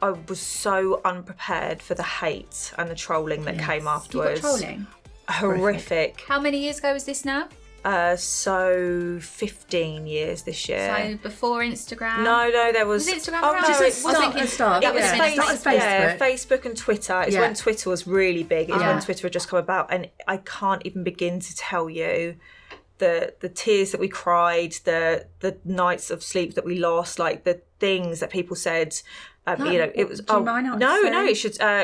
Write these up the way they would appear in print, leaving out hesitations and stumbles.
I was so unprepared for the hate and the trolling that came afterwards. You got trolling? Horrific. How many years ago was this now? So 15 years this year. So before Instagram? No, there was... Was Instagram Oh, around? no, I was thinking start. It was Facebook. Yeah, Facebook and Twitter. It's when Twitter was really big. It's when Twitter had just come about. And I can't even begin to tell you the tears that we cried, the nights of sleep that we lost, like the things that people said. It was. Do you mind not no, saying?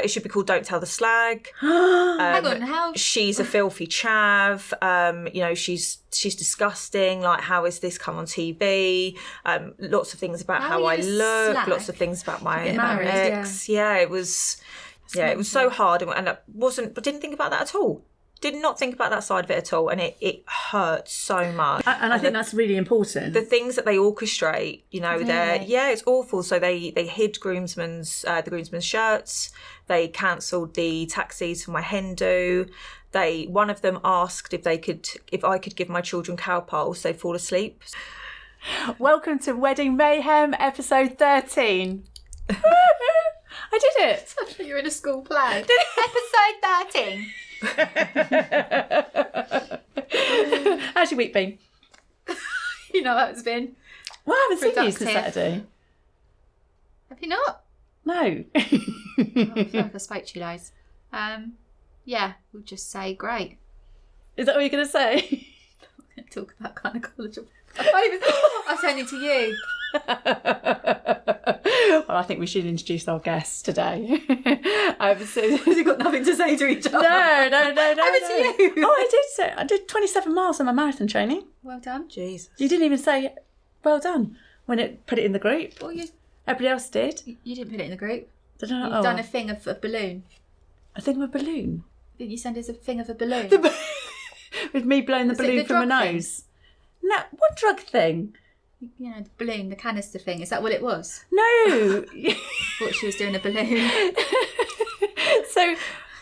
it should be called "Don't Tell the Slag." Hang on, how? She's a filthy chav. She's disgusting. Like, how is this come on TV? Lots of things about how I look. slag? Lots of things about my married, ex. Yeah, it was. It was so hard, and I didn't think about that at all. Did not think about that side of it at all, and it hurt so much. And I think that's really important. The things that they orchestrate, it's awful. So they hid the groomsmen's shirts. They cancelled the taxis for my hen do. One of them asked if I could give my children Calpol so they fall asleep. Welcome to Wedding Mayhem, episode 13. I did it. You're in a school play. Episode 13. How's your week been? You know how it's been. Well, I haven't seen you since Productive. Saturday. Have you not? No. I feel like I spoke to you guys. We'll just say great. Is that what you're going to say? I'm going to talk about gynecology. I turned into you. Well, I think we should introduce our guests today. You've got nothing to say to each other. No. Over to you. Oh, I did 27 miles on my marathon training. Well done. Jesus. You didn't even say well done when it put it in the group. Well, Everybody else did. you didn't put it in the group. Did I not? You've done a thing of a balloon. A thing with a balloon. Didn't you send us a thing of a balloon? With me blowing the Was it balloon the from my drug thing? nose. No, what drug thing? You know, the balloon, the canister thing. Is that what it was? No. Thought she was doing a balloon. So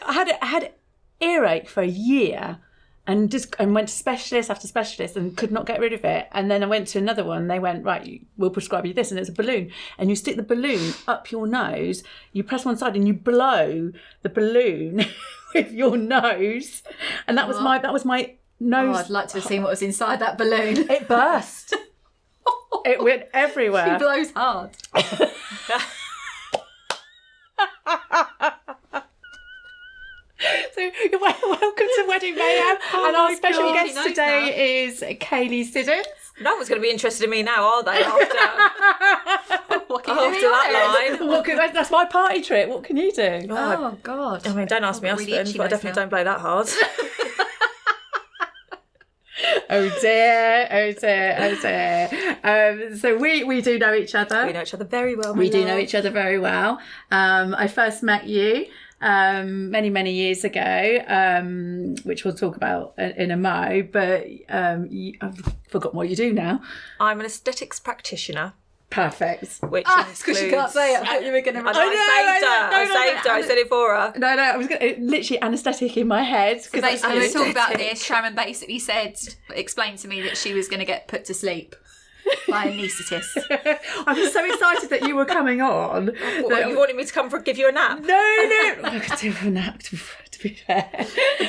I had earache for a year and went to specialist after specialist and could not get rid of it. And then I went to another one. They went, right, we'll prescribe you this. And it's a balloon. And you stick the balloon up your nose, you press one side and you blow the balloon with your nose. And that was my nose. Oh, I'd like to have seen what was inside that balloon. It burst. It went everywhere. She blows hard. So welcome to Wedding Mayhem, and our special guest today is Kayleigh Siddons. No one's going to be interested in me now, are they? After that line. What that's my party trick. What can you do? Oh, God. I mean, don't ask me really husband, itchy but I definitely don't blow that hard. Oh dear. So we do know each other. We know each other very well. We do know each other very well. I first met you many years ago, which we'll talk about in a mo. But I've forgotten what you do now. I'm an aesthetics practitioner. Perfect. Which Because includes... you can't say it. I thought you were going to... I saved her. I said it for her. No, I was literally anaesthetic in my head. So basically, we were talking about this. Sharon basically explained to me that she was going to get put to sleep by an anaesthetist. I was so excited that you were coming on. What, you wanted me to come give you a nap? No. I could do a nap, to be fair.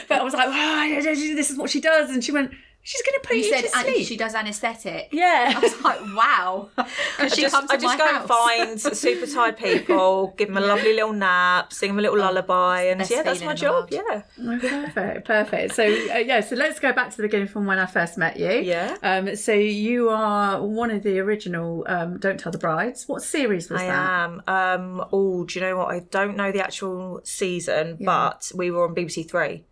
But I was like, oh, this is what she does. And she went, she's going to put you to sleep. She does anaesthetic. Yeah. I was like, wow. I just go and find super tired people, give them a lovely little nap, sing them a little lullaby, and that's my job. Yeah. Perfect. So so let's go back to the beginning from when I first met you. Yeah. So you are one of the original Don't Tell the Brides. What series was that? I am. Do you know what? I don't know the actual season, but we were on BBC Three.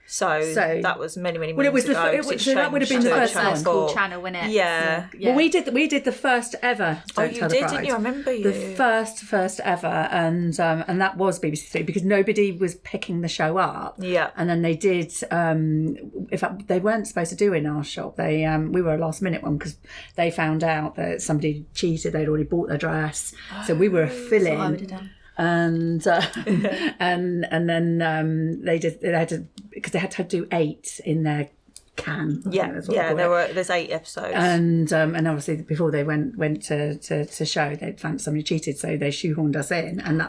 So that was many moons ago. That would have been the first one. Cool channel, wasn't it? Yeah. Well, we did the first ever. Don't Tell the Brides. Didn't you? I remember you. The first ever, and that was BBC Three because nobody was picking the show up. Yeah. And then they did. In fact, they weren't supposed to do it in our shop. They we were a last minute one because they found out that somebody cheated. They'd already bought their dress, so we were a fill-in. That's what I would have done. And then they had to because they had to do 8 in their can. I think that's what Yeah. they call it. There's 8 episodes, And obviously before they went to show, they'd found somebody cheated, so they shoehorned us in, and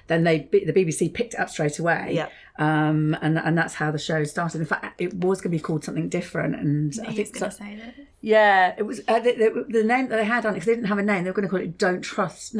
then the BBC picked it up straight away. Yeah. And that's how the show started. In fact, it was going to be called something different, and I think going to say that. Yeah, it was the name that they had on it, because they didn't have a name. They were going to call it "Don't Trust."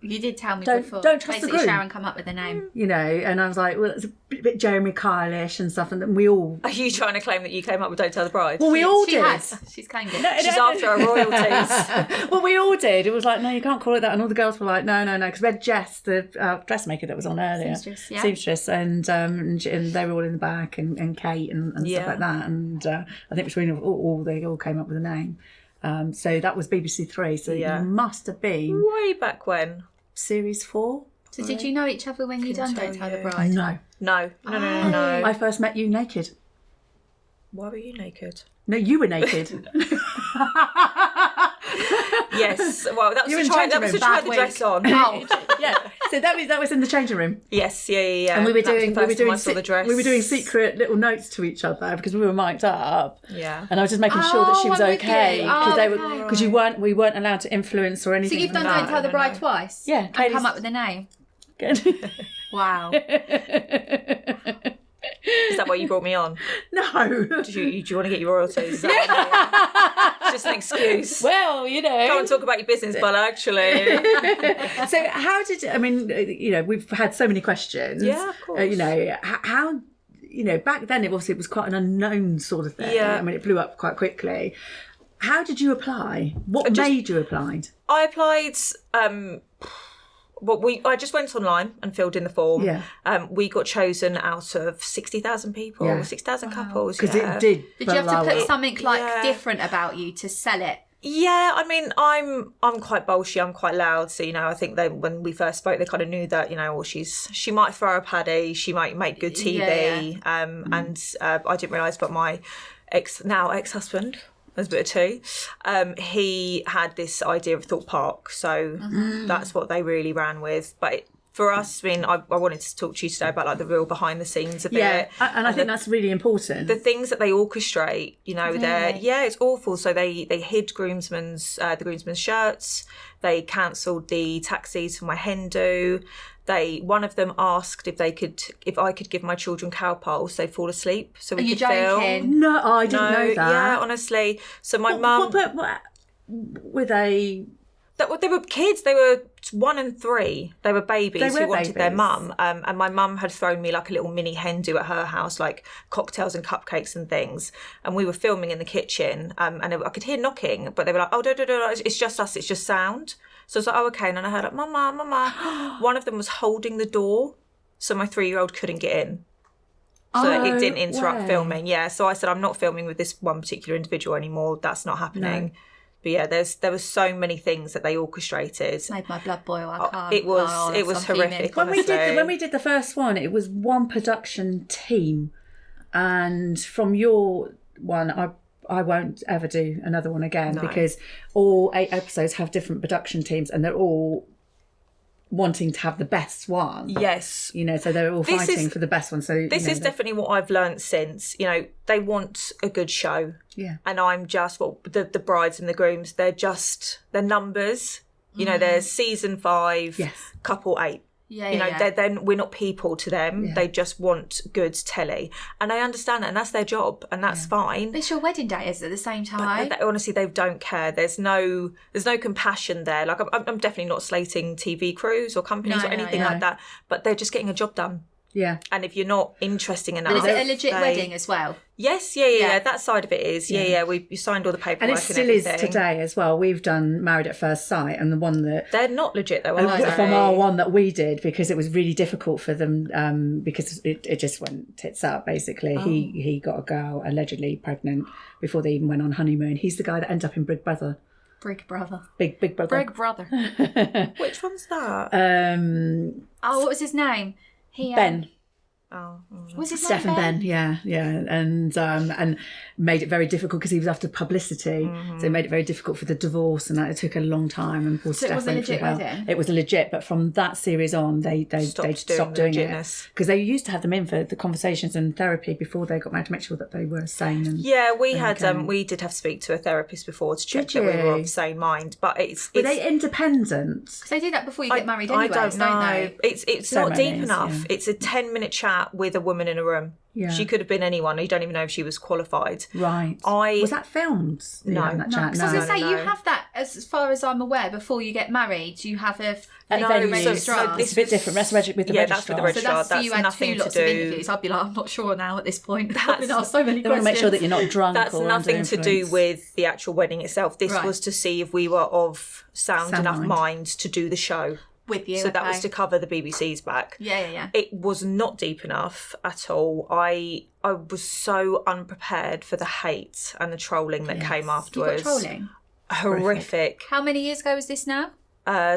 You did tell me Don't before. trust the Basically, groom. Sharon come up with a name. You know, and I was like, well, it's a bit Jeremy Kyle-ish and stuff, and then we all. Are you trying to claim that you came up with "Don't Tell the Bride"? Well, we all She did. has. She's claimed it. She's after her royalties. Well, we all did. It was like, no, you can't call it that. And all the girls were like, no, because we had Jess, the dressmaker that was on earlier. Seamstress, and they were all in the back, and Kate and stuff like that. And I think between they all came up with a name. So that was BBC Three. So it must have been Way back when. Series 4. So did you know each other when you done Don't Tell the Bride? No. No. I first met you naked. Why were you naked? No, you were naked. Yes. Well, that You were was in to try changing the room. Bad dress on. Oh, yeah. So that was in the changing room. Yes. Yeah. And we were That was doing the first time I saw the dress. we were doing secret little notes to each other because we were mic'd up. Yeah. And I was just making sure that she was I'm with okay you. because we weren't allowed to influence or So anything. you've done like Don't Tell the Bride twice? Yeah, And come up with a name? Good. Wow. Is that why you brought me on? No. Do you want to get your royalties? Is that it's just an excuse. Well, you know. Go and talk about your business, but actually. So how did we've had so many questions. Yeah, of course. How back then it was quite an unknown sort of thing. Yeah. I mean, it blew up quite quickly. How did you apply? What made you apply? I applied. I just went online and filled in the form. Yeah. We got chosen out of 60,000 people, 6,000 couples. Because it did. Did you have to put up. something different about you to sell it? Yeah, I mean, I'm quite bolshy. I'm quite loud. So I think when we first spoke, they kind of knew that she might throw a paddy, she might make good TV. And I didn't realise, but my ex-husband. There's a bit of tea. He had this idea of Thorpe Park, so that's what they really ran with. But for us, I mean, I wanted to talk to you today about the real behind the scenes of it. Yeah, and I think that's really important. The things that they orchestrate, it's awful. So they hid the groomsmen's shirts. They cancelled the taxis for my hen do. One of them asked if I could give my children cowpoles so they fall asleep so we could film. No, I didn't know that. Yeah, honestly. So my mum. What were they? They were kids. They were 1 and 3. They were babies who wanted their mum. And my mum had thrown me a little mini hen do at her house, cocktails and cupcakes and things. And we were filming in the kitchen. And I could hear knocking, but they were like, "Oh, no, it's just us. It's just sound." So I was like, "Oh, okay." And then I heard "Mama." One of them was holding the door, so my 3-year-old couldn't get in. So it didn't interrupt filming. Yeah. So I said, "I'm not filming with this one particular individual anymore. That's not happening." No. But yeah, there was so many things that they orchestrated. It's made my blood boil. I can't. It was horrific. When we did the first one, it was one production team, and from your one, I won't ever do another one again because all 8 episodes have different production teams, and they're all wanting to have the best one. Yes. So they're all fighting for the best one. So this is definitely what I've learned since, they want a good show. Yeah. And I'm just, the brides and the grooms, they're numbers. There's season 5, couple 8. We're not people to them. Yeah. They just want good telly, and I understand that, and that's their job, and that's fine. But it's your wedding day, is at the same time. But honestly, they don't care. There's no compassion there. I'm definitely not slating TV crews or companies or anything like that. But they're just getting a job done. Yeah. And if you're not interesting enough, but is it a legit wedding as well? Yes, yeah. That side of it is. Yeah. We signed all the paperwork, and it still is today as well. We've done Married at First Sight, and the one that they're not legit though. Are they? From our one that we did, because it was really difficult for them, because it just went tits up. Basically, he got a girl allegedly pregnant before they even went on honeymoon. He's the guy that ended up in Big Brother. Big Brother. Big Brother. Big Brother. Which one's that? What was his name? Ben. Was his Steph name and Ben, yeah, and made it very difficult because he was after publicity, so it made it very difficult for the divorce, and it took a long time. And poor So it Steph was a went through legit hell. wedding? It was legit, but from that series on, they stopped doing it because they used to have them in for the conversations and therapy before they got married to make sure that they were sane. And, we did have to speak to a therapist before to check that we were of sane mind, but were they independent? Because they do that before you get married anyway. I don't know. It's not deep enough. Yeah. It's a 10-minute chat with a woman in a room. Yeah. She could have been anyone. You don't even know if she was qualified. Right. Was that filmed? No. That chat? So I was going to say, you have that, as far as I'm aware, before you get married, you have a registrar. It's a bit different. That's with the registrar. That's with the registrar. So you had nothing two lots to do. of interviews. I'd be like, I'm not sure now at this point. I've been asked so many They want questions. to make sure that you're not drunk. That's nothing to do with the actual wedding itself. This was to see if we were of sound enough mind to do the show. With you, so that was to cover the BBC's back. Yeah. It was not deep enough at all. I was so unprepared for the hate and the trolling that came afterwards. You got trolling? Horrific. How many years ago was this now?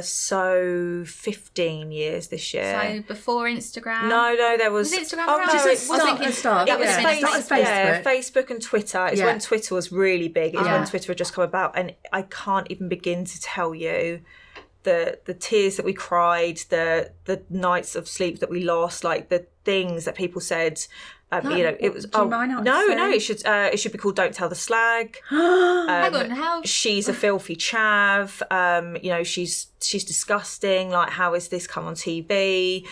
So 15 years this year. So before Instagram? No, there was Instagram no, it was Facebook and Twitter. It's when Twitter was really big. It's when Twitter had just come about, and I can't even begin to tell you the tears that we cried, the nights of sleep that we lost, like the things that people said. It was. It should be called "Don't Tell the Slag." Hang on, how? She's a filthy chav. She's disgusting. Like, how is this come on TV?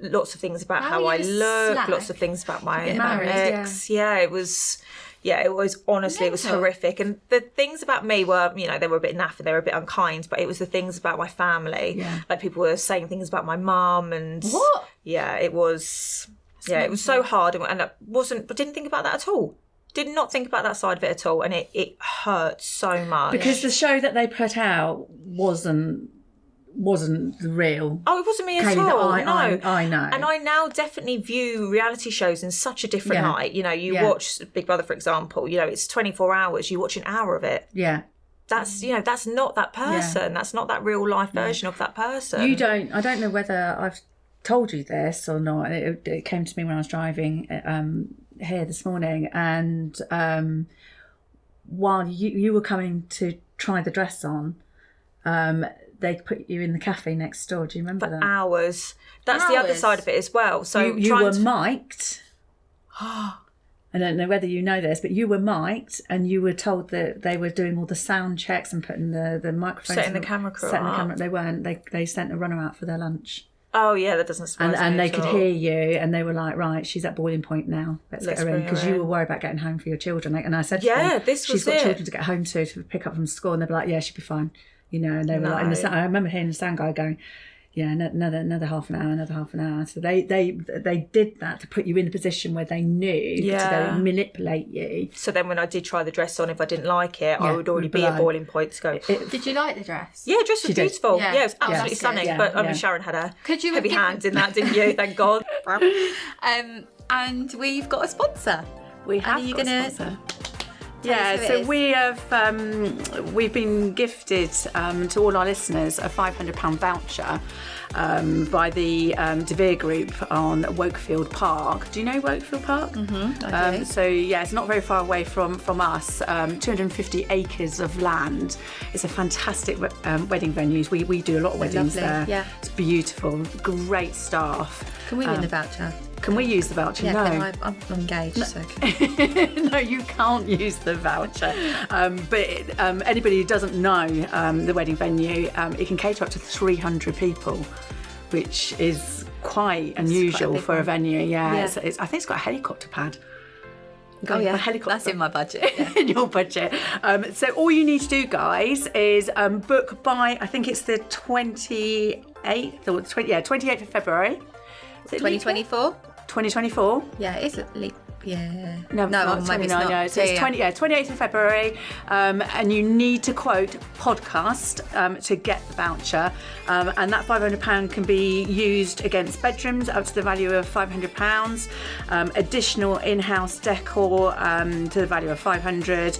Lots of things about how I look. Slag? Lots of things about my ex. It was. Yeah, it was honestly, it was horrific. And the things about me were, they were a bit naff and they were a bit unkind, but it was the things about my family. Yeah. Like, people were saying things about my mum and... What? Yeah, it was... it was so hard, and I didn't think about that at all. Did not think about that side of it at all, and it hurt so much. Because the show that they put out wasn't the real. Oh, it wasn't me at all. I know. And I now definitely view reality shows in such a different light. You watch Big Brother, for example. It's 24 hours. You watch an hour of it. Yeah. That's that's not that person. Yeah. That's not that real life version of that person. I don't know whether I've told you this or not. It came to me when I was driving here this morning, and while you were coming to try the dress on, they put you in the cafe next door. Do you remember that? Hours. That's the other side of it as well. So you were mic'd. I don't know whether you know this, but you were mic'd, and you were told that they were doing all the sound checks and putting the microphones. Setting the camera crew up. They weren't. They sent a runner out for their lunch. Oh yeah, that doesn't surprise me. And they could hear you, and they were like, "Right, she's at boiling point now. Let's get her in," because you were worried about getting home for your children. And I said, to them, she's got children to get home to pick up from school, and they'd be like, "Yeah, she'll be fine." And they were like, I remember hearing the sound guy going, "Yeah, another half an hour." So they did that to put you in a position where they knew to manipulate you. So then when I did try the dress on, if I didn't like it, I would already be at boiling point to go. Did you like the dress? Yeah, the dress was beautiful. Yeah, it was absolutely stunning. Yeah. But I mean, Sharon had a heavy hand in that, didn't you? Thank God. And we've got a sponsor. We have got a sponsor. Yeah, so we've been gifted to all our listeners a £500 voucher by the De Vere Group on Wokefield Park. Do you know Wokefield Park? Mm-hmm, I do. So it's not very far away from us. 250 acres of land. It's a fantastic wedding venue. We do a lot of weddings there. Yeah. It's beautiful, great staff. Can we win the voucher? Can we use the voucher? Yeah, no. I'm engaged, so no, you can't use the voucher. But anybody who doesn't know the wedding venue, it can cater up to 300 people, which is quite unusual for a venue. Yeah. I think it's got a helicopter pad. A helicopter. That's in my budget. In your budget. So all you need to do, guys, is book by, I think it's the 28th or 28th of February. 2024? 2024. Yeah, it is Yeah. No, maybe it's 29, not. no. So it's 28th of February, and you need to quote podcast to get the voucher, and that £500 can be used against bedrooms up to the value of £500, additional in-house decor to the value of £500,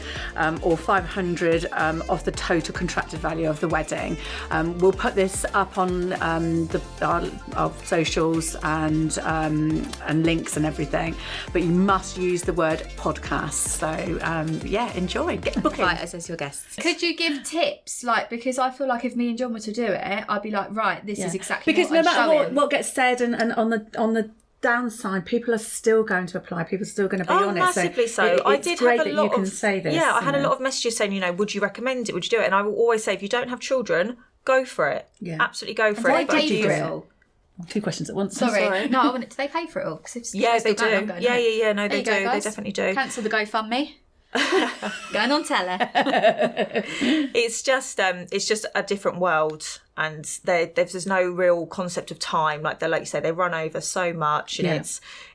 or £500 off the total contracted value of the wedding. We'll put this up on our socials and links and everything, but you must use the word podcast. So enjoy, get booking. Right, as your guests. Could you give tips, like, because I feel like if me and John were to do it, I'd be like, right, this is exactly because what no I'm matter showing. what gets said, and on the downside, people are still going to apply. People are still going to be on it. Massively so. I did great have a that lot you can of say this. Yeah, I had a lot of messages saying, would you recommend it? Would you do it? And I will always say, if you don't have children, go for it. Yeah. Absolutely go for They it. pay for it all. Two questions at once. Sorry. No, I wanted. Do they pay for it all? Yeah, they do. Yeah. No, they do. Go, they definitely do. Cancel the GoFundMe. Going on tele. It's just a different world, and there's no real concept of time. Like you say, they run over so much, and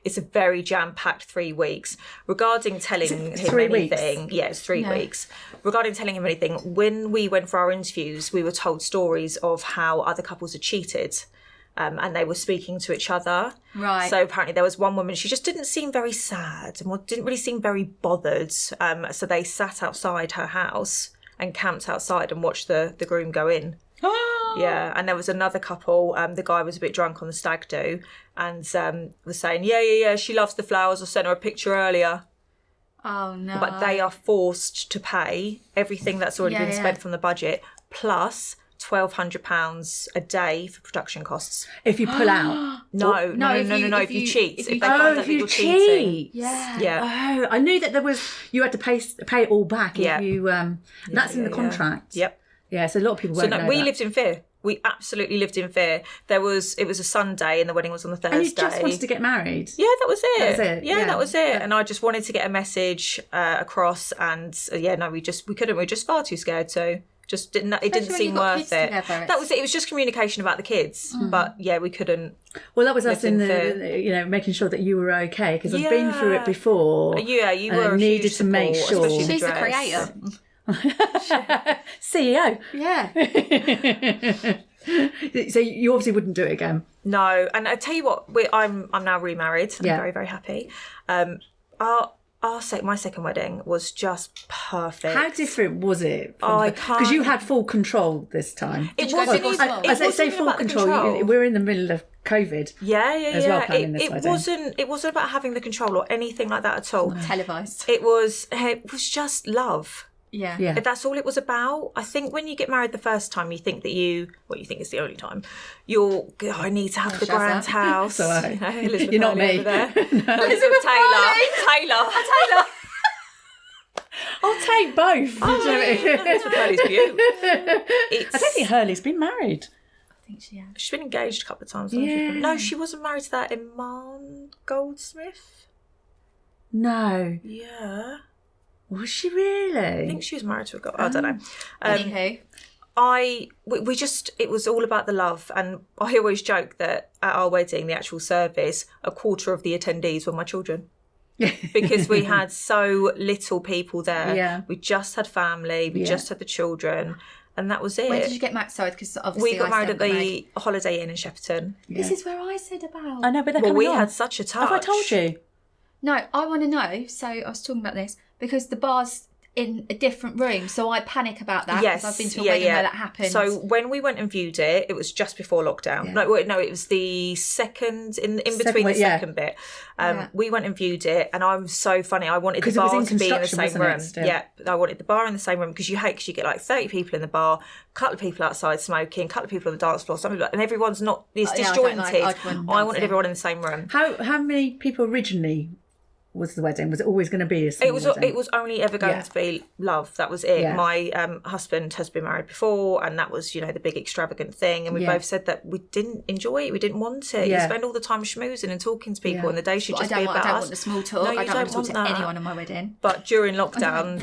it's a very jam-packed 3 weeks. Regarding telling him anything, it's 3 weeks. Regarding telling him anything, when we went for our interviews, we were told stories of how other couples had cheated. And they were speaking to each other. Right. So apparently there was one woman, she just didn't seem very sad and didn't really seem very bothered. So they sat outside her house and camped outside and watched the groom go in. Oh. Yeah, and there was another couple, the guy was a bit drunk on the stag do and was saying, yeah, she loves the flowers, I sent her a picture earlier. Oh, no. But they are forced to pay everything that's already been spent from the budget, plus £1,200 a day for production costs. If you pull out. No. If you cheat. If they find out that you're cheating. Cheat. Yeah. Oh, I knew that you had to pay it all back if you. That's in the contract. Yep. Yeah, so a lot of people won't know we that. lived in fear. We absolutely lived in fear. It was a Sunday and the wedding was on the Thursday. And you just wanted to get married. Yeah, that was it. That was it. Yeah. And I just wanted to get a message across, and we couldn't. We were just far too scared to. Just didn't. It didn't seem worth it. That was it. It was just communication about the kids. But we couldn't. Well, that was us in the making sure that you were okay, because I've been through it before. Yeah, you were. Needed to make sure. She's the creator. CEO. Yeah. So you obviously wouldn't do it again. No, and I tell you what, I'm now remarried. I'm very, very happy. My second wedding was just perfect. How different was it? I can't, because you had full control this time. It wasn't even. As I say, full control. We're in the middle of COVID. Yeah. Planning this wedding. It wasn't about having the control or anything like that at all. Televised. It was just love. Yeah. That's all it was about. I think when you get married the first time, you think that you think it's the only time. I need to have the grand house. So, Elizabeth you're not Hurley me. over there. No, Elizabeth Taylor. I'll take both. Elizabeth Hurley's beautiful. I don't think Hurley's been married. I think she has. She's been engaged a couple of times. Yeah. No, she wasn't married to that Iman Goldsmith. No. Yeah. Was she really? I think she was married to a guy. I don't know. Anywho. It was all about the love, and I always joke that at our wedding, the actual service, a quarter of the attendees were my children. Because we had so little people there. Yeah. We just had family, we just had the children, and that was it. When did you get married? Sorry, because obviously we got married at the Holiday Inn in Shepperton. Yeah. This is where I said about. I know, but we had such a touch. Have I told you? No, I want to know. So I was talking about this because the bar's in a different room, so I panic about that. Yes, I've been to a wedding where that happened. So when we went and viewed it, it was just before lockdown. Yeah. No, it was the second in between the second bit. We went and viewed it, and I'm so funny. I wanted the bar to be in the same room. I wanted the bar in the same room because you get like 30 people in the bar, a couple of people outside smoking, a couple of people on the dance floor, and everyone's not. It's disjointed. I wanted everyone in the same room. How many people originally was the wedding? Was it always going to be a small wedding? It was only ever going to be love. That was it. Yeah. My husband has been married before, and that was, the big extravagant thing. And we both said that we didn't enjoy it. We didn't want it. You spend all the time schmoozing and talking to people, and the day should just be about us. I don't want the small talk. No, I don't want to talk to anyone on my wedding. But during lockdown,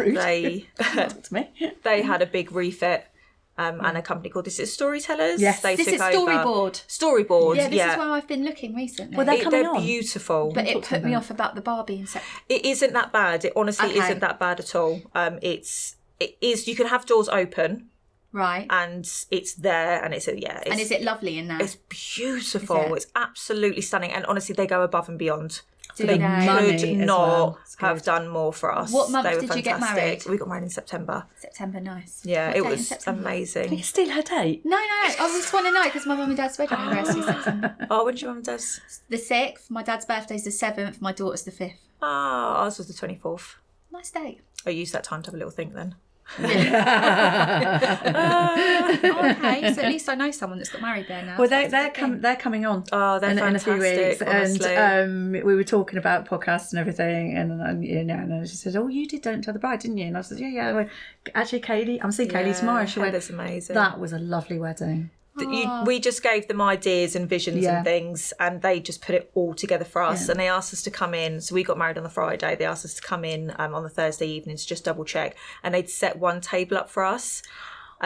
they had a big refit. and a company called This Is Storytellers. Yes. They This took is over. Storyboard. Storyboard, This is where I've been looking recently. Well, they're coming they're on. beautiful. But it put me off about the Barbie and stuff. It isn't that bad. It honestly isn't that bad at all. It is. You can have doors open. Right. And it's there, and it's and is it lovely in there? It's beautiful. It's absolutely stunning, and honestly, they go above and beyond. Do They money could as not well. have done more for us. What month they were did you get fantastic. married? We got married in September. September, nice. Yeah, What it date in was September? Can amazing. you steal her date? No, I just want to know because my mum and dad's wedding anniversary is September. Oh, when's your mum and dad's? The 6th, my dad's birthday's the 7th, my daughter's the 5th. Oh, ours was the 24th. Nice date. I used that time to have a little think then. Okay, so at least I know someone that's got married there now. Well, so they're coming on. Oh, they're in a few weeks, fantastic, honestly. and we were talking about podcasts and everything, and she said, "Oh, you did Don't Tell the Bride, didn't you?" And I said, "Yeah." I went, actually, Kayleigh, I'm seeing Kayleigh tomorrow. She went, that's amazing. "That was a lovely wedding." We just gave them ideas and visions and things, and they just put it all together for us. And they asked us to come in. So we got married on the Friday. They asked us to come in on the Thursday evening to just double check, and they'd set one table up for us.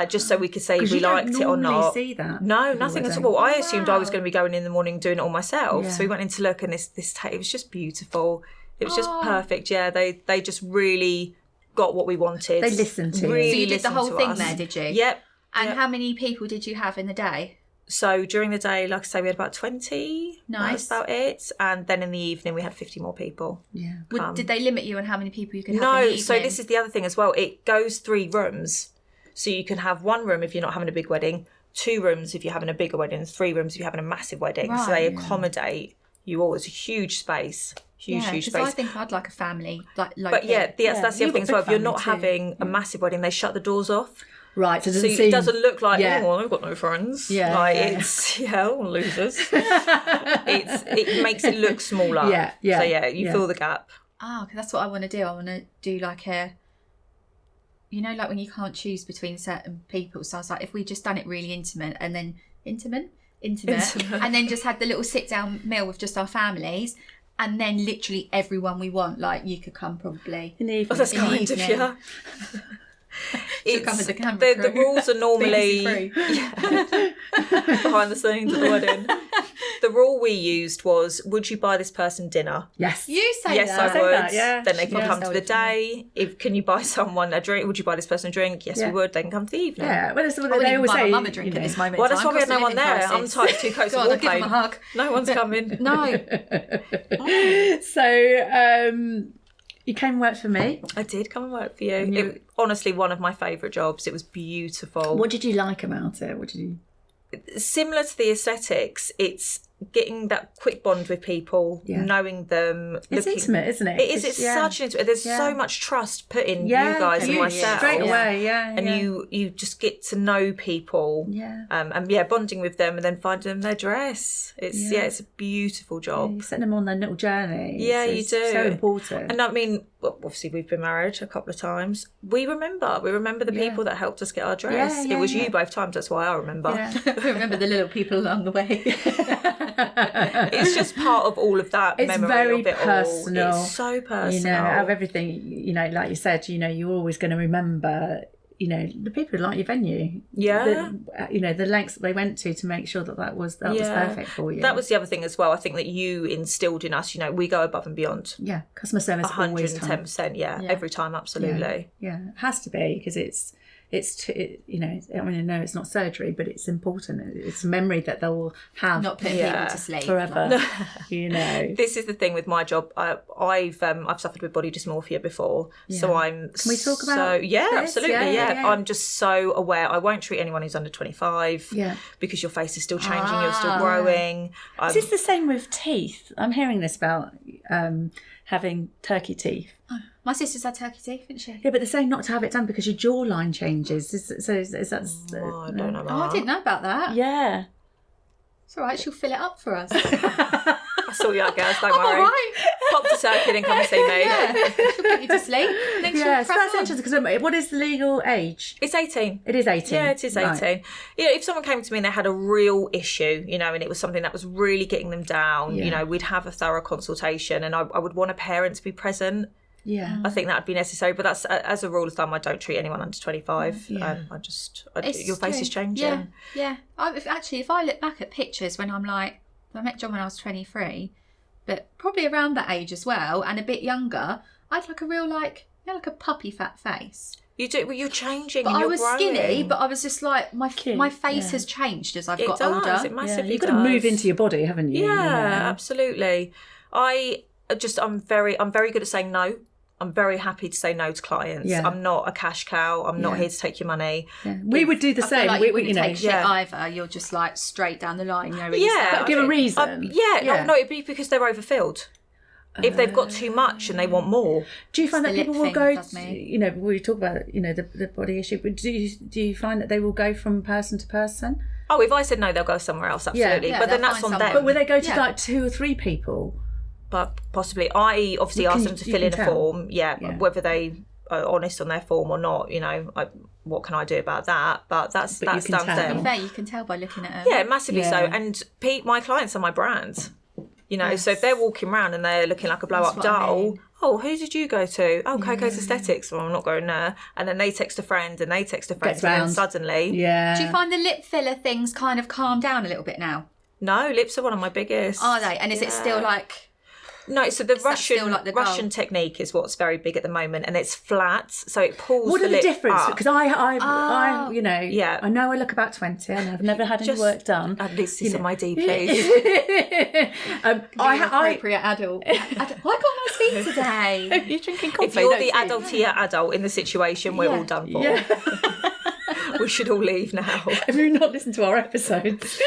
Just so we could say if we liked it or not. See that? No, nothing at all. I assumed I was going to be going in the morning doing it all myself. So we went in to look, and this it was just beautiful. It was just perfect. Yeah, they just really got what we wanted. They listened to really you. So you did the whole listened to thing us. there, did you? Yep. And how many people did you have in the day? So during the day, like I say, we had about 20. Nice. That's about it. And then in the evening, we had 50 more people. Yeah. Did they limit you on how many people you could have in the No, evening? so this is the other thing as well. It goes 3 rooms. So you can have 1 room if you're not having a big wedding, 2 rooms if you're having a bigger wedding, 3 rooms if you're having a massive wedding. Right. So they accommodate you all. It's a huge space. Huge because space. I think I'd like a family, like But that's the other thing as well. If you're not family too. having a massive wedding, they shut the doors off. Right, so It doesn't look like, Yeah. oh, I've got no friends. Yeah, Like, yeah. it's, all losers. It makes it look smaller. Yeah, yeah, So, you fill the gap. because that's what I want to do. I want to do like a, like when you can't choose between certain people. So I was like, if we just done it really intimate and then intimate, and then just had the little sit down meal with just our families, and then literally everyone we want, like you could come probably. in the evening. That's In the kind of, evening. yeah. She'll come as a camera The crew. rules are normally behind the scenes of the wedding. The rule we used was, would you buy this person dinner? Yes. You say Yes, that. I would. that, yeah. Then they can Yeah. come to the day. Can you buy someone a drink? Would you buy this person a drink? Yes, Yeah. we would. They can come to the evening. Yeah. Well, that's what I wouldn't they even always buy say. my mum a drink at this moment Well, in that's time. why we had no Cost one of there. living I'm crisis. tied to 2 coats God, of I'll give them a Warpaint. hug. No one's coming. No. So, you came and worked for me. I did come and work for you. Honestly, one of my favourite jobs. It was beautiful. What did you like about it? What did you? Similar to the aesthetics, it's getting that quick bond with people, knowing them. It's intimate, isn't it? It is. It's such an intimate. There's so much trust put in you guys and myself. Straight away, And you just get to know people. Yeah. And bonding with them and then finding them their dress. It's a beautiful job. You set them on their little journey. Yeah, you do. So important. And I mean, obviously we've been married a couple of times. We remember the people that helped us get our dress. It was you both times. That's why I remember. Yeah. I remember the little people along the way. It's just part of all of that It's memory very of it personal. all. It's so personal. Out of everything, like you said, you're always going to remember, the people who like your venue. Yeah. The lengths that they went to make sure that was perfect for you. That was the other thing as well. I think that you instilled in us, we go above and beyond. Yeah, customer service always 110%, every time, absolutely. Yeah, it has to be because I know it's not surgery, but it's important. It's a memory that they'll have Not putting people to sleep. forever. This is the thing with my job. I've suffered with body dysmorphia before, so I'm. Can we talk about this? Absolutely. Yeah. I'm just so aware. I won't treat anyone who's under 25. Yeah. Because your face is still changing, you're still growing. Is this the same with teeth? I'm hearing this about having turkey teeth. My sister's had turkey teeth, didn't she? Yeah, but they're saying not to have it done because your jawline changes. Is that? I don't know. Oh, I didn't know about that. Yeah. It's all right. She'll fill it up for us. I saw you out, girls. Don't All worry. right. Pop to Turkey and come and see me. Yeah. She'll put you to sleep. Then she'll Yeah, so crack that's on. interesting because what is the legal age? It's 18. It is 18. Yeah, it is 18. Right. If someone came to me and they had a real issue, and it was something that was really getting them down, we'd have a thorough consultation, and I would want a parent to be present. Yeah. I think that would be necessary, but that's as a rule of thumb. I don't treat anyone under 25. Yeah. Your face is changing. Yeah. If I look back at pictures when I'm like, I met John when I was 23, but probably around that age as well, and a bit younger, I had like a real like a puppy fat face. You do. Well, you're changing. But and you're I was growing. skinny, but I was just like my face has changed as I've got older. It massively You've got to move into your body, haven't you? Yeah, absolutely. I'm very good at saying no. I'm very happy to say no to clients. Yeah. I'm not a cash cow. I'm not here to take your money. Yeah. We would do the I same. feel like you wouldn't take shit yeah. either. You're just like straight down the line. You know, But give a reason. No, it'd be because they're overfilled. If they've got too much and they want more. Do you find that the people lip will thing, go, we talk about, the body issue, but do you find that they will go from person to person? Oh, if I said no, they'll go somewhere else, absolutely. Yeah, but then that's on them. But will they go to like 2 or 3 people? But possibly. I obviously ask them to fill in a form, whether they are honest on their form or not, what can I do about that? But that's down to them. Fair, you can tell by looking at them. Yeah, massively so. And my clients are my brand. So if they're walking around and they're looking like a blow-up doll, oh, who did you go to? Oh, Coco's Aesthetics. Well, I'm not going there. And then they text a friend and they text a friend. And then suddenly... Yeah. Do you find the lip filler things kind of calm down a little bit now? No, lips are one of my biggest. Are they? And is it still like... No, so the Russian technique is what's very big at the moment, and it's flat, so it pulls. What the are the lip difference? up. Because I know I look about 20, and I've never had any work done. At least it's on my D, please. Appropriate adult. Why can't I speak today? You're drinking coffee. If you're the adultier adult in the situation, we're all done for. Yeah. We should all leave now. Have you not listened to our episodes?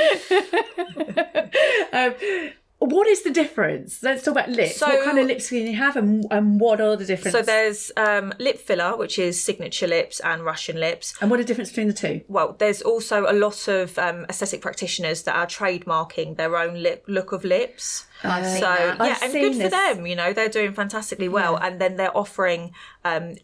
What is the difference? Let's talk about lips. What kind of lips can you have and what are the differences? So there's lip filler, which is signature lips and Russian lips. And what are the difference between the two? Well, there's also a lot of aesthetic practitioners that are trademarking their own look of lips. I've seen that. And good for them, they're doing fantastically well. Yeah. And then they're offering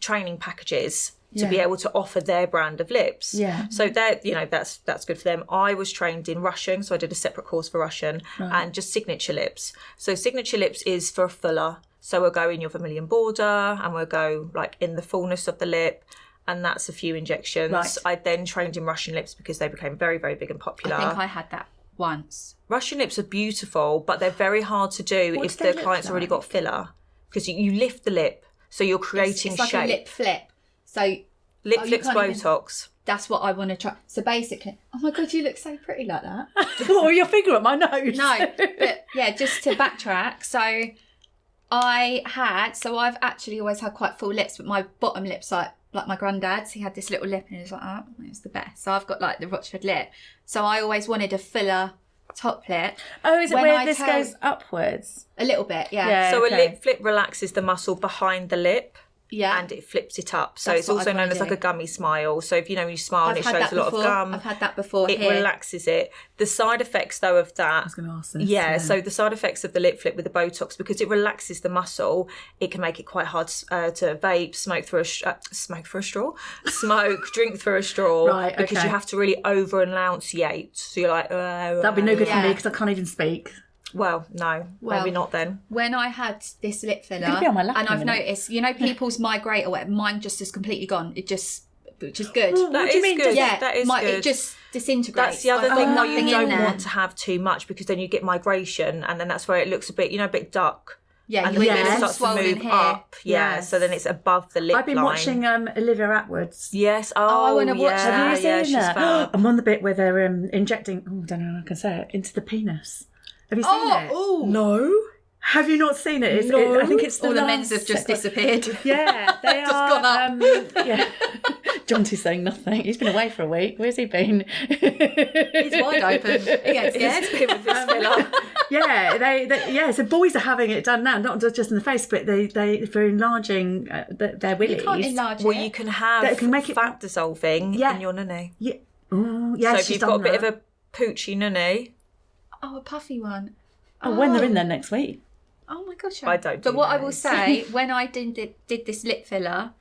training packages to be able to offer their brand of lips. Yeah. So that's good for them. I was trained in Russian, so I did a separate course for Russian and just signature lips. So signature lips is for a fuller. So we'll go in your vermilion border and we'll go like in the fullness of the lip. And that's a few injections. Right. I then trained in Russian lips because they became very, very big and popular. I think I had that once. Russian lips are beautiful, but they're very hard to do if the client's already got filler. Because you lift the lip, so you're creating it's like shape. A lip flip. So lip flips Botox. That's what I want to try. So basically, oh my God, you look so pretty like that. Oh, your finger up my nose. No, but yeah, just to backtrack. So I've actually always had quite full lips, but my bottom lip's like my granddad's. He had this little lip and he was like, oh, it's the best. So I've got like the Rochford lip. So I always wanted a fuller top lip. Oh, is it where this goes upwards? A little bit, yeah. So a lip flip relaxes the muscle behind the lip. Yeah. And it flips it up. So it's also known as like a gummy smile. So if when you smile and it shows a lot of gum. I've had that before. It relaxes it. The side effects though of that. I was going to ask this. Yeah, so the side effects of the lip flip with the Botox, because it relaxes the muscle, it can make it quite hard to vape, smoke, drink through a straw. Right, because you have to really over enunciate. So you're like, that'd be no good for me because I can't even speak. Well, no, maybe not then. When I had this lip filler, be on my lap and I've noticed, people's migrate or whatever, mine just is completely gone. Which is good. That is good. Yeah, that is good. It just disintegrates. That's the other thing, though, you don't want to have too much because then you get migration and then that's where it looks a bit dark. Yeah, and then it starts to move up. Yeah, so then it's above the lip line. I've been watching Olivia Attwood's. Yes. I want to watch that. Have you seen that? Fab. I'm on the bit where they're injecting, I don't know how I can say it, into the penis. Have you seen it? Oh, no. Have you not seen it? No. I think it's all the men's have just disappeared. Yeah, they just are. Gone up. Yeah. Jonty's saying nothing. He's been away for a week. Where's he been? He's wide open. He gets scared with this filler. Yeah, so boys are having it done now, not just in the face, but they for enlarging their willies. You can't enlarge it. Well, you can have make it fat dissolving in your nunny. Yeah. Ooh, yeah. So if you've got a bit of a poochy nunny. Oh, a puffy one. Oh, when they're in there next week. Oh my gosh. I don't. But what I will say, when I did this lip filler,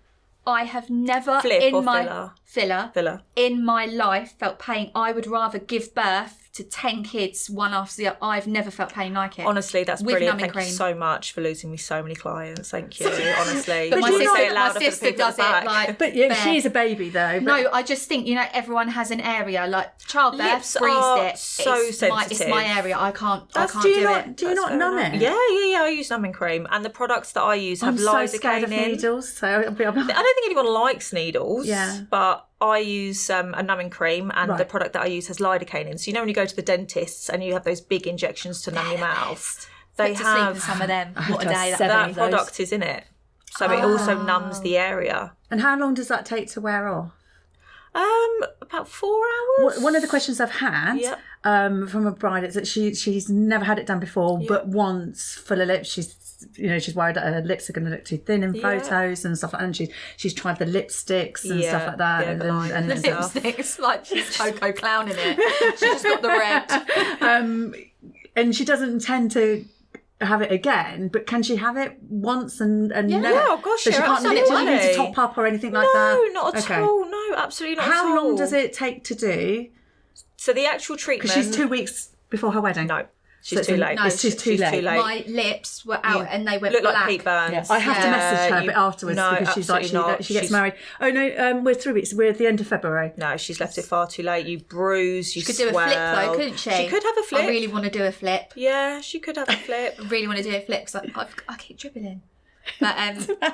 I have never filler in my life felt pain. I would rather give birth to 10 kids, one after the other. I've never felt pain like it. Honestly, that's With brilliant. numbing Thank you cream. so much for losing me so many clients. Thank you, honestly. But my You say it sister, louder for the people at the back. like. But yeah, bare. she's a baby though. But No, I just think, you know, everyone has an area, like childbirth, Lips breezed are it. so it's sensitive. My area. I can't do do you it. do you not Fair numb enough. it? Yeah. I use numbing cream, and the products that I use have I'm so scared of lidocaine in. needles, so I don't think anyone likes needles. Yeah. But I use a numbing cream, and Right. the product that I use has lidocaine in. So you know when you go to the dentist and you have those big injections to numb your mouth, they Put to sleep in have some of them. What a to day have that 7 that product is in it. So it also numbs the area. And how long does that take to wear off? About 4 hours. One of the questions I've had Yep. from a bride is that she's never had it done before, but wants fuller lips. She's worried that her lips are going to look too thin in photos and stuff like that. And she's tried the lipsticks and stuff like that. Yeah, and the liner and and stuff. Lipsticks, like she's Coco Clown in it. She's just got the red. and she doesn't intend to have it again, but can she have it once and never? Yeah, oh gosh, so she yeah, can't need absolutely. to top up or anything like that? No, not at Okay. all. No, absolutely not at all. How long does it take to do? So the actual treatment... Because she's 2 weeks before her wedding. No, So she's it's too a- late. it's just too late. My lips were out and they went Look black. like Pete Burns. Yeah, I have to message her a bit afterwards No, because she's like absolutely not. she gets She's- married. Oh no, we're 3 weeks. We're at the end of February. No, she's left it far too late. You bruise, you She could do a flip though, couldn't she? She could have a flip. I really want to do a flip. Yeah, she could have a flip. I really want to do a flip because I keep dribbling. But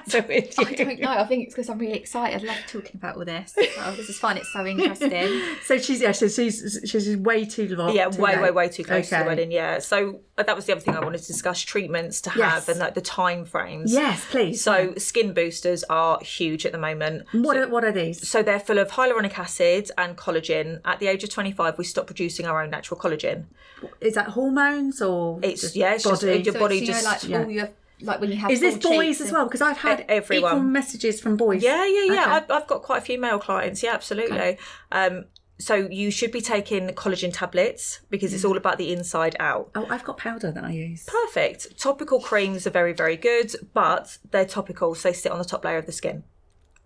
So with I don't know. I think it's because I'm really excited. I love talking about all this. Oh, this is fun. It's so interesting. So she's way too long. Yeah, too way late. too close to the Okay. wedding. Yeah, so that was the other thing I wanted to discuss: treatments to have Yes. and like the time frames. Yes, please. So skin boosters are huge at the moment. what are these? So they're full of hyaluronic acid and collagen. At the age of 25, we stop producing our own natural collagen. Is that hormones or It's just it's just body? your So body it's, you know, just like all your like when you have. Is this full boys cheeks as and- well? Because I've had Everyone. equal messages from boys. Yeah. Okay. I've got quite a few male clients. Yeah, absolutely. So you should be taking collagen tablets because it's all about the inside out. Oh, I've got powder that I use. Perfect. Topical creams are very, very good, but they're topical, so they sit on the top layer of the skin.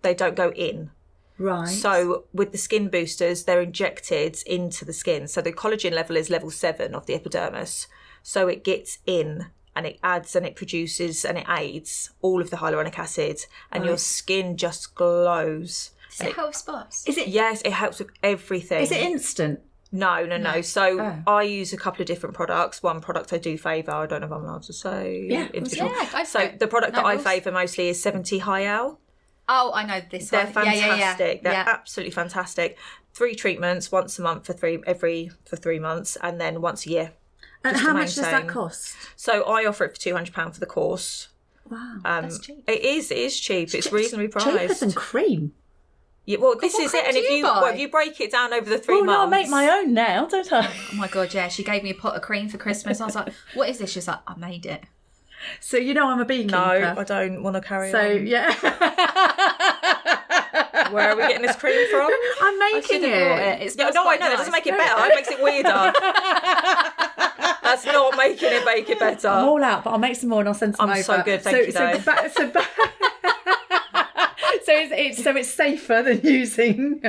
They don't go in. Right. So with the skin boosters, they're injected into the skin. So the collagen level is level 7 of the epidermis. So it gets in and it adds and it produces and it aids all of the hyaluronic acid and your skin just glows. Does it help spots? Is it? Yes, it helps with everything. Is it instant? No. So Oh. I use a couple of different products. One product I do favour. I don't know if I'm allowed to say. Yeah, individual. yeah, go for So it. the product No that I rules. favour mostly is 70 Hyal. Oh, I know this They're one. fantastic. Yeah. They're absolutely fantastic. 3 treatments, once a month for 3 months, and then once a year. And Just how to much does that maintain. cost? So I offer it for £200 for the course. Wow. That's cheap. It is cheap. It's reasonably Cheaper priced. than cream. Yeah, well, this what is it. cream And do if you you buy? if you break it down over the 3 Oh months, no, I make my own now, don't I? Oh my god, yeah. She gave me a pot of cream for Christmas. I was like, "What is this?" She's like, "I made it." So you know I'm a beekeeper. No, I don't want to carry So on. yeah, Where are we getting this cream from? I'm making Should've brought it. It No, smells I quite know that nice. doesn't make it better. It makes it weirder. That's not making it make it better. I'm all out, but I'll make some more and I'll send some I'm over. so good, thank you, though. So it's safer than using.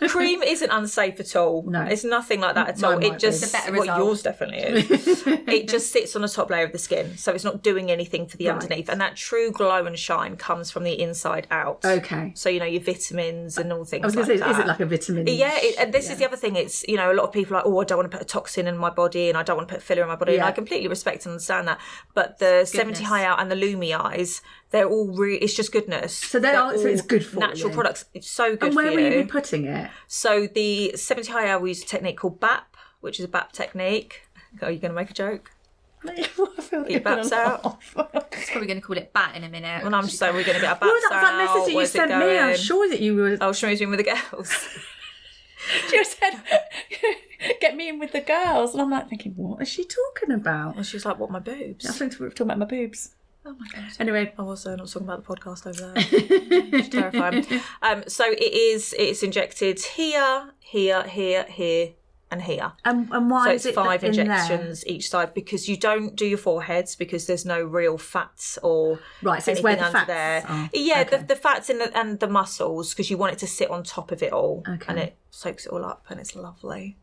Cream isn't unsafe at all. No. It's nothing like that at Mine all. might It be. just, It's a better well, result. yours definitely is. It just sits on the top layer of the skin, so it's not doing anything for the Right. underneath. And that true glow and shine comes from the inside out. Okay. So your vitamins and all things I was like going to say, that. is it like a vitamin? Yeah, and this is the other thing. It's, a lot of people are like, oh, I don't want to put a toxin in my body and I don't want to put filler in my body. And Yeah. I completely respect and understand that. But the 70 High Out and the Lumi Eyes, they're all really, it's just goodness. So They're so it's all good for natural you. products. It's so good And where for will you. you be putting it? So the 70 High Out, we use a technique called BAP, which is a BAP technique. Are you going to make a joke? Keep BAPs out. She's probably going to call it bat in a minute. Well, I'm just saying we're going to get our BAPs Well, that message out. that you Where's it sent me, I'm going? sure that you were. Oh, schmooze me with the girls. She said, "Get me in with the girls," and I'm like thinking, "What is she talking about?" And she's like, what, my boobs? I think we were talking about my boobs. Oh my god. Anyway, I was not talking about the podcast over there. It's terrifying. So it's injected here, and here. and why So is it's it 5 in there? injections each side because you don't do your foreheads because there's no real fats or Right, so it's anything where the under fats there. are. Yeah, Okay. the fats and the muscles because you want it to sit on top of it all, Okay. and it soaks it all up and it's lovely.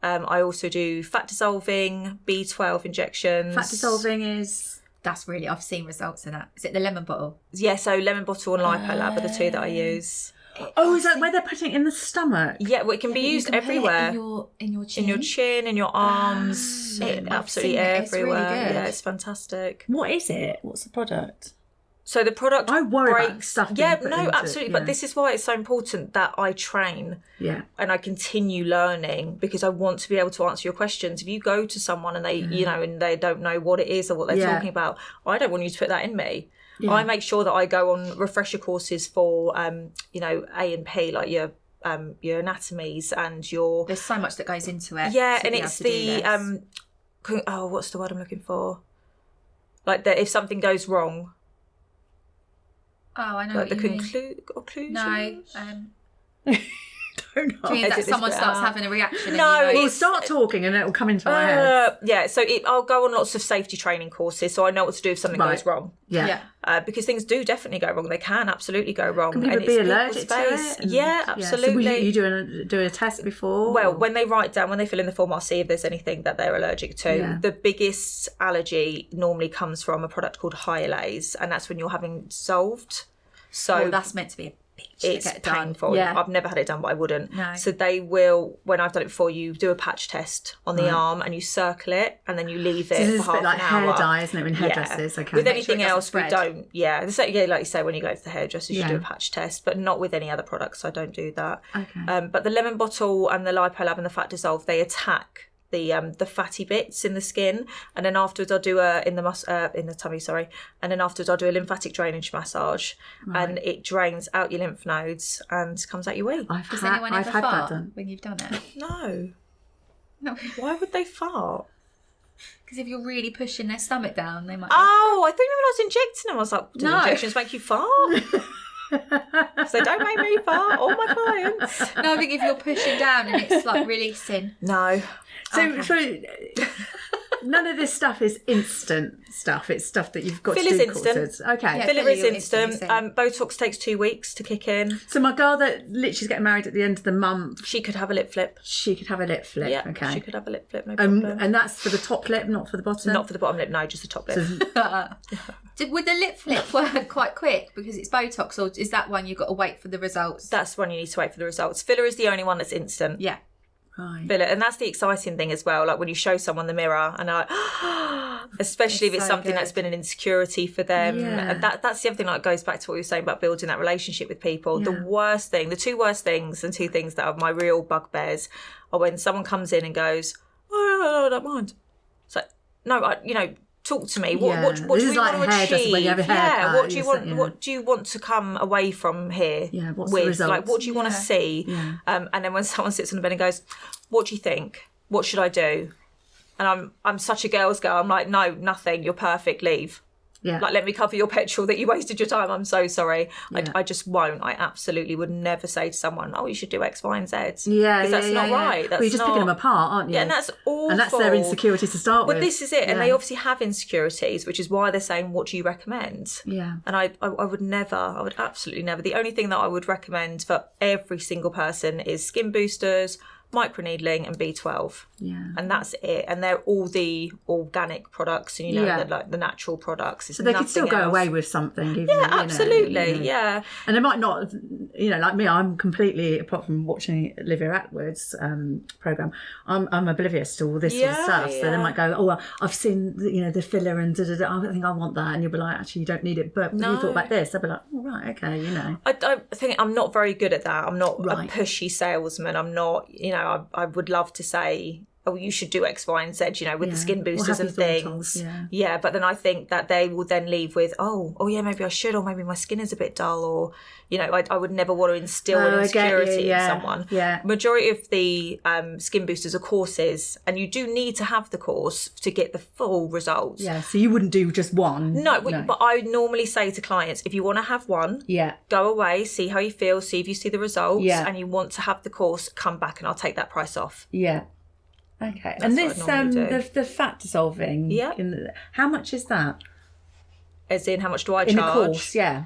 I also do fat dissolving, B12 injections. Fat dissolving is... That's really, I've seen results of that. Is it the lemon bottle? Yeah, so lemon bottle and LipoLab are the two that I use. Oh, is that where they're putting it in the stomach? Yeah, well, it can be used everywhere. In your chin. In your chin, in your arms, absolutely everywhere. It's really good. Yeah, it's fantastic. What is it? What's the product? So the product I worry about breaks. stuff. Yeah, no, absolutely. But this is why it's so important that I train. Yeah. And I continue learning, because I want to be able to answer your questions. If you go to someone and they, you know, and they don't know what it is or what they're talking about, I don't want you to put that in me. Yeah. I make sure that I go on refresher courses for, you know, A&P, like your anatomies and your... There's so much that goes into it. Yeah, and it's the... what's the word I'm looking for? Like, if something goes wrong... Oh, I know like what the you mean. Conclusion? No. Don't know. Do you mean that someone starts having a reaction? No, we'll start talking and it will come into our heads. Yeah, so I'll go on lots of safety training courses, so I know what to do if something goes wrong. Yeah. Because things do definitely go wrong. They can absolutely go wrong. Can people be allergic to it? Yeah, absolutely. So you do a test before? Well, when they write down, when they fill in the form, I'll see if there's anything that they're allergic to. Yeah. The biggest allergy normally comes from a product called Hyalase, and that's when you're having dissolved. So that's meant to be a bitch it's to get done. painful. Yeah. I've never had it done, but I wouldn't. No. So they will, when I've done it before, you do a patch test on the arm and you circle it and then you leave it so this for is a half bit like an hour. hair dye, isn't it, when hairdressers? Okay. With Make anything sure it else, we doesn't don't. Yeah, so, like you say, when you go to the hairdressers, you do a Yeah. patch test, but not with any other products. I don't do that. Okay. But the lemon bottle and the LipoLab and the fat dissolve, they attack the fatty bits in the skin, and then afterwards I'll do in the tummy, and then afterwards I'll do a lymphatic drainage massage, and it drains out your lymph nodes and comes out your wee. Does anyone ever had that fart done. when you've done it? No. No. Why would they fart? Because if you're really pushing their stomach down, they might. Oh, I think when I was injecting them, I was like, do No. injections make you fart? So don't make me fart, all my clients. No, I think if you're pushing down and it's like releasing. No. So none of this stuff is instant stuff. It's stuff that you've got Filler's to do instant. courses. Okay. Yeah. Filler is Filler instant. instant. Botox takes 2 weeks to kick in. So my girl that literally is getting married at the end of the month, She could have a lip flip. she could have a lip flip. Yeah, Okay. she could have a lip flip, no problem. And that's for the top lip, not for the bottom. Not for the bottom lip, no, just the top lip. Would the lip flip work quite quick because it's Botox, or is that one you've got to wait for the results? That's when you need to wait for the results. Filler is the only one that's instant. Yeah. Right. Filler, and that's the exciting thing as well. Like when you show someone the mirror, and they're like, especially if it's so something good. that's been an insecurity for them. Yeah. And that's the other thing. Like goes back to what you were saying about building that relationship with people. Yeah. The worst thing, the two worst things, and two things that are my real bugbears, are when someone comes in and goes, "Oh, I don't mind." It's like, no, talk to me. What Yeah. do This you is want like to hairdresser achieve? when you have a haircut, Yeah. What do you want? yeah. What do you want to come away from here? Yeah, what's the with? results? Like, what do you want to see? Yeah. And then when someone sits on the bed and goes, "What do you think? What should I do?" And I'm such a girl's girl. I'm like, no, nothing. You're perfect. Leave. Yeah. Like, let me cover your petrol that you wasted your time. I'm so sorry. Yeah. I just won't. I absolutely would never say to someone, "Oh, you should do X, Y, and Z." Yeah, because that's not right. That's well, you're just picking them apart, aren't you? Yeah, and that's awful. And that's their insecurities to start with. But this is it, and Yeah. they obviously have insecurities, which is why they're saying, "What do you recommend?" Yeah. And I would absolutely never. The only thing that I would recommend for every single person is skin boosters, microneedling, and B12. Yeah. And that's it. And they're all the organic products, and the natural products. It's So they could still go else. away with something. Even, Yeah, absolutely. Yeah. And they might not, like me, I'm completely, apart from watching Olivia Atwood's programme, I'm oblivious to all this sort of stuff. So they might go, "Oh, well, I've seen, the filler and I think I want that." And you'll be like, "Actually, you don't need it. But No. you thought about this." They'll be like, "Oh, right, okay, I think I'm not very good at that. I'm not Right. a pushy salesman. I'm not, I would love to say, "Oh, you should do X, Y, and Z," with the skin boosters have and you thought of? things. Yeah. But then I think that they will then leave with, oh yeah, maybe I should, or maybe my skin is a bit dull, or, I would never want to instill an I get you, insecurity yeah, in someone. yeah. Majority of the skin boosters are courses, and you do need to have the course to get the full results. Yeah, so you wouldn't do just one. No, but I normally say to clients, if you want to have one, Yeah. go away, see how you feel, see if you see the results, Yeah. and you want to have the course, come back and I'll take that price off. Yeah. Okay. That's And what this, I normally do. the fat dissolving. Yeah. How much is that? As in, how much do I In charge? a course, yeah.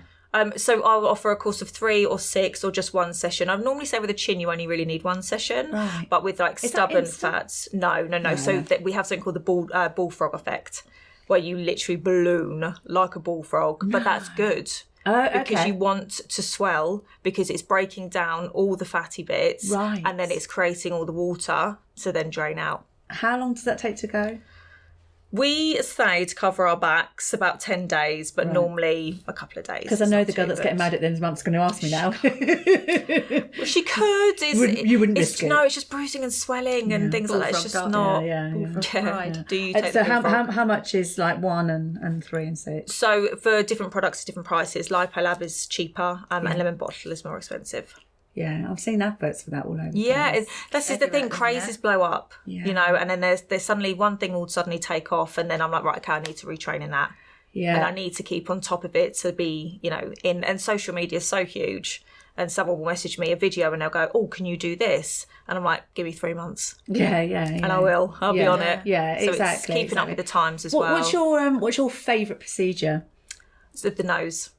So I'll offer a course of 3 or 6 or just 1 session. I normally say with a chin you only really need 1 session, but with like stubborn fats, no. So we have something called the bullfrog effect, where you literally balloon like a bullfrog, but that's good. Because you want to swell, because it's breaking down all the fatty bits, and then it's creating all the water to then drain out. How long does that take to go? We say to cover our backs about 10 days, but normally a couple of days. Because I know the girl that's getting married at the end of the month is going to ask me now. Well, she could. You wouldn't risk it. No, it's just bruising and swelling and things like that. It's just not. Do you take so how much is like 1 and 3 and 6? So for different products, different prices. Lipolab is cheaper, and Lemon Bottle is more expensive. Yeah, I've seen adverts for that all over. Yeah, that's just the thing. Crazes blow up, you know, and then there's suddenly one thing will suddenly take off, and then I'm like, right, okay, I need to retrain in that. Yeah, and I need to keep on top of it to be, you know, and social media is so huge. And someone will message me a video and they'll go, oh, can you do this? And I'm like, give me the 3 months. Yeah. And I will. I'll be on it. Yeah, so exactly. It's keeping up with the times as well. What's your favourite procedure? It's the nose.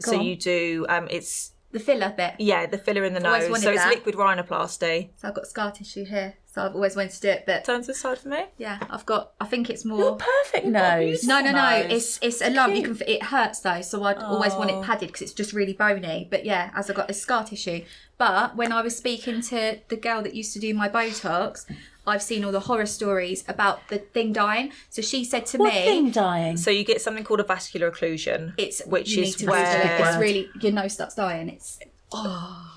So you do, it's... The filler bit. Yeah, the filler in the nose. So it's liquid rhinoplasty. So I've got scar tissue here. So I've always wanted to do it, but... Turn to the side for me. Yeah, I think it's more... Your perfect nose. No. It's a lump. It hurts though, so I'd always want it padded because it's just really bony. But yeah, as I've got this scar tissue. But when I was speaking to the girl that used to do my Botox, I've seen all the horror stories about the thing dying. So she said to me... What thing dying? So you get something called a vascular occlusion. It's really... Your nose starts dying.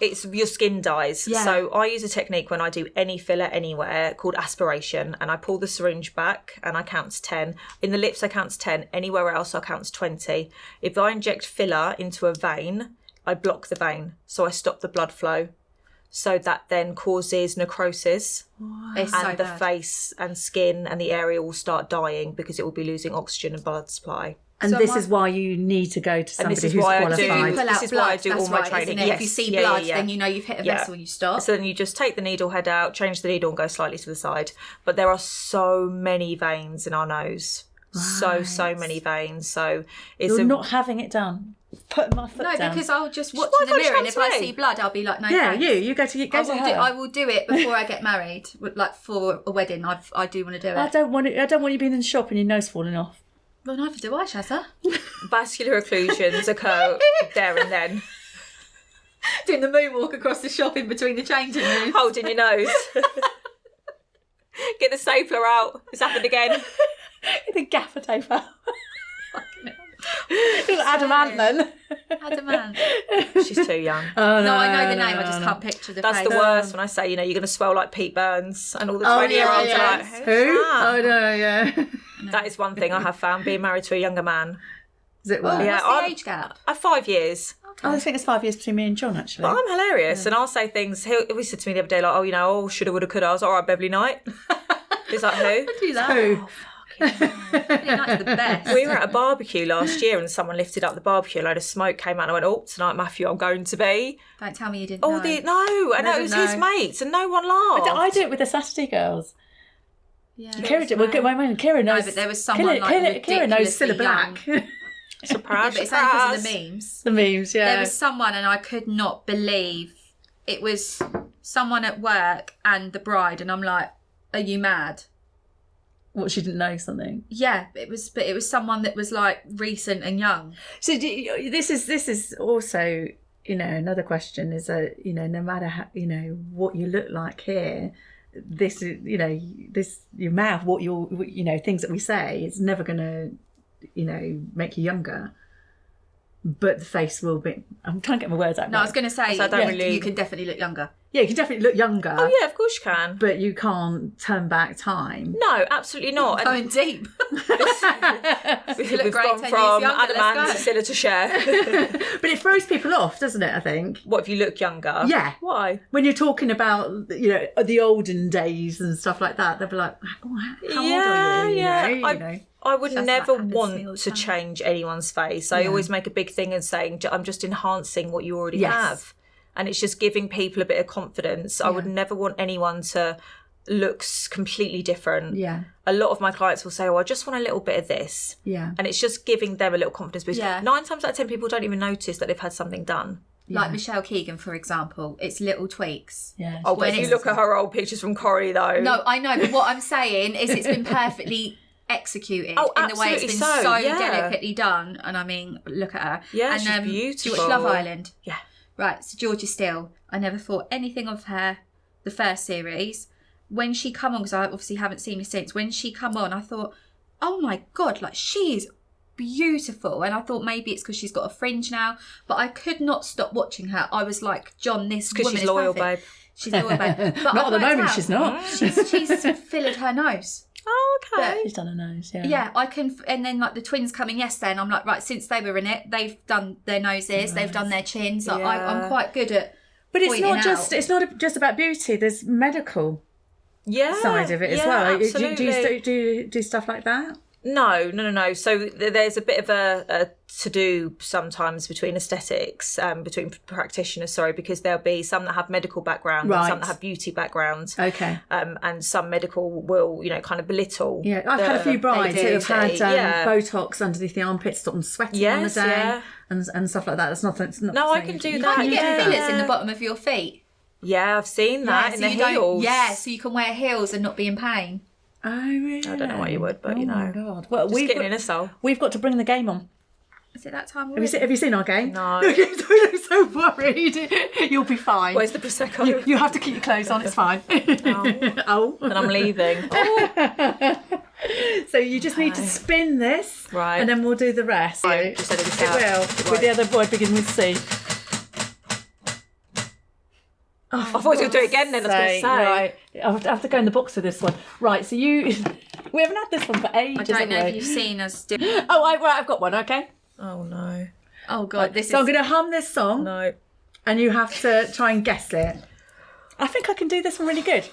It's your skin dies. Yeah. So I use a technique when I do any filler anywhere called aspiration, and I pull the syringe back and I count to 10. In the lips I count to 10. Anywhere else I count to 20. If I inject filler into a vein, I block the vein, so I stop the blood flow. So that then causes necrosis, and the face and skin and the area will start dying because it will be losing oxygen and blood supply. And this is why you need to go to somebody who's qualified. This is why I do all my training. Yes. If you see blood, then you know you've hit a vessel and you stop. So then you just take the needle head out, change the needle and go slightly to the side. But there are so many veins in our nose. Right. So many veins. So you're not having it done. Put my foot down. No, because I'll just watch in the mirror, and if I see blood, I'll be like, no. Yeah, you go to her. I will do it before I get married. Like for a wedding, I do want to do it. I don't want you being in the shop and your nose falling off. Well, neither do I, Shazza. Vascular occlusions occur there and then. Doing the moonwalk across the shop in between the changing rooms. Holding your nose. Get the stapler out. It's happened again. Get the gaffer tape out. Adamant then. Adamant. She's too young. Oh, no, I know the name. I just can't picture the face. That's the worst when I say, you're going to swell like Pete Burns, and all the 20-year-olds are like, who? Oh no, yeah. That is one thing I have found, being married to a younger man. Is it? What's the age gap? 5 years. Okay. I think it's 5 years between me and John, actually. But I'm hilarious, and I'll say things. He said to me the other day, like, shoulda, woulda, coulda. I was like, all right, Beverly Knight. He's like, who? I do that. Who? Beverly Knight's the best. We were at a barbecue last year, and someone lifted up the barbecue. A load of smoke came out, and I went, "Oh, tonight, Matthew, I'm going to be." Don't tell me you didn't know. And it was his mates, and no one laughed. I do it with the Saturday girls. Yeah, Kira did. Well, my man Kira knows. No, but there was someone Kira knows Cilla Black. Surprise! But it's only because of the memes. The memes, yeah. There was someone, and I could not believe it was someone at work and the bride, and I'm like, "Are you mad?" What, she didn't know something? Yeah, it was someone that was like recent and young. So this is also, another question is no matter how, what you look like here, this is, this your mouth, what your things that we say is never going to make you younger. But the face will be. I'm trying to get my words out. No, I was going to say, you can definitely look younger. Yeah, you can definitely look younger. Oh yeah, of course you can. But you can't turn back time. No, absolutely not. Going deep. We've gone from Adamant to Cilla to Cher. But it throws people off, doesn't it, I think? What, if you look younger? Yeah. Why? When you're talking about, the olden days and stuff like that, they'll be like, how old are you? Yeah. I would never want to change anyone's face. I always make a big thing of saying, I'm just enhancing what you already have. And it's just giving people a bit of confidence. I would never want anyone to looks completely different. Yeah. A lot of my clients will say, I just want a little bit of this. Yeah. And it's just giving them a little confidence boost. Yeah. 9 times out of 10 people don't even notice that they've had something done. Like Michelle Keegan, for example, it's little tweaks. Yeah. Oh, but if you look at her old pictures from Corrie, though. No, I know, but what I'm saying is it's been perfectly executed in the way it's been so delicately done. And I mean, look at her. Yeah, and, she's beautiful. Do you watch Love Island? Yeah. Right, so Georgia Steele. I never thought anything of her the first series. When she come on, because I obviously haven't seen her since, when she come on, I thought, oh my God, like she is beautiful. And I thought maybe it's because she's got a fringe now, but I could not stop watching her. I was like, John, this woman she's is loyal, perfect. babe. She's loyal, babe. But Not at the moment, she's not. She's filled her nose. Oh, okay. She's done her nose, yeah. Yeah, I can, and then like the twins coming yesterday, and I'm like, right, since they were in it, they've done their noses, they've done their chins. Like, I'm quite good at. But it's not just about beauty. There's medical side of it as well. Absolutely. Do you do stuff like that? No. So there's a bit of a to-do sometimes between aesthetics, between practitioners, because there'll be some that have medical background and some that have beauty backgrounds. Okay. And some medical will, kind of belittle. Yeah, I've had a few brides who have had botox underneath the armpits, stop them sweating on the day and stuff like that. That's nothing. No, I can do that. Can't you get fillers in the bottom of your feet? Yeah, I've seen that in the heels. Yeah, so you can wear heels and not be in pain. Oh, really? I don't know why you would, but oh my God. Well, just getting in a soul. We've got to bring the game on. Is it that time? Have you seen our game? No. I'm so worried. You'll be fine. Where's the Prosecco? You have to keep your clothes on, it's fine. Oh. And I'm leaving. Oh. So you just need to spin this. Right. And then we'll do the rest. Right. Just edit this out. It will. Right. With the other boy beginning with C. I thought you were going to do it again then, I was going to say. Right. I have to go in the box for this one. Right, so we haven't had this one for ages. I don't know if you've seen us do. Oh, I've got one, okay? Oh, no. Oh, God. So I'm going to hum this song. No. And you have to try and guess it. I think I can do this one really good.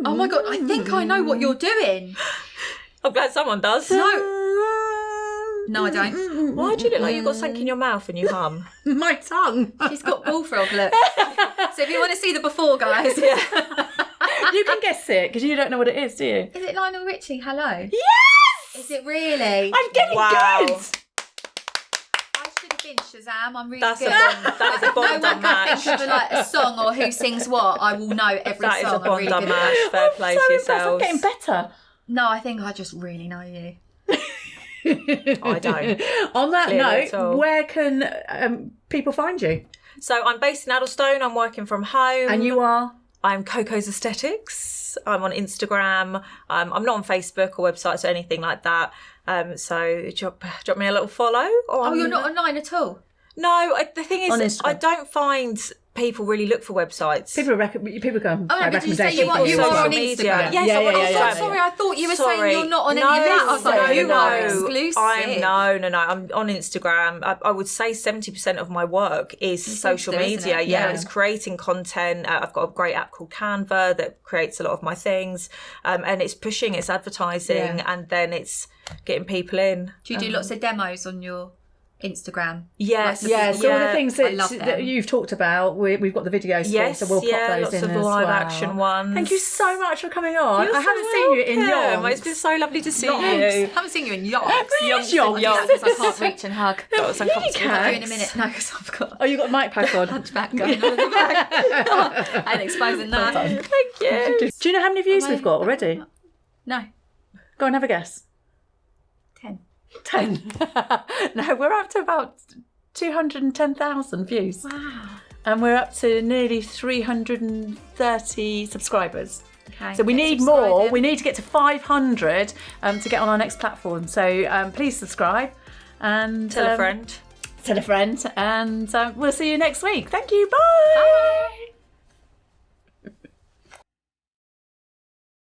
Oh, my God. I think I know what you're doing. I'm glad someone does. No, I don't. Why do you look like you've got something in your mouth when you hum? My tongue. She's got bullfrog look. So if you want to see the before, guys. Yeah. You can guess it because you don't know what it is, do you? Is it Lionel Richie? Hello? Yes! Is it really? I'm getting good! I should have been Shazam. I'm really That's good. that is a Bond no one match. can think of like a song or who sings what. I will know every That is song. a Bond I'm really good match. at it. Fair play to I'm yourselves. getting better. No, I think I just really know you. I don't. On that Clearly at all. note, where can people find you? So I'm based in Addlestone. I'm working from home. And you are? I'm Coco's Aesthetics. I'm on Instagram. I'm not on Facebook or websites or anything like that. So drop me a little follow. Oh, you're not online at all? No, the thing On is, Instagram. I don't find people really look for websites. People go Oh, no, by but did you say recommendation. you are Social on media. Instagram? Yes, Yeah, I'm on yeah, yeah, Instagram. yeah. Sorry, I thought you were saying you're not on any of that. I was like, you are exclusive. No. I'm on Instagram. I would say 70% of my work is social Insta, isn't media. it? Yeah, Yeah. it's creating content. I've got a great app called Canva that creates a lot of my things. And it's pushing, it's advertising, and then it's getting people in. Do you do lots of demos on your Instagram? Yes. Yeah, so all the things I love them. that you've talked about, we've got the videos Yes, for, so we'll pop those lots in of as live well. action ones. Thank you so much for coming on. You're I so haven't seen you in welcome. yonks. It's been so lovely to see I you. haven't seen you in yonks. Yonks. Because I can't reach and hug. That was Yeah, you uncomfortable. can. I'll do in a minute. No, because I've got Oh, you got a mic pack on. hunchback going on in the back. And exposing that. Thank you. Do you know how many views we've got already? No, Go and have a guess. 10. 10. No, we're up to about 210,000 views. Wow. And we're up to nearly 330 subscribers. Okay. So we get need more. subscribing. We need to get to 500 to get on our next platform. So please subscribe and Tell a friend. Tell a friend, and we'll see you next week. Thank you. Bye.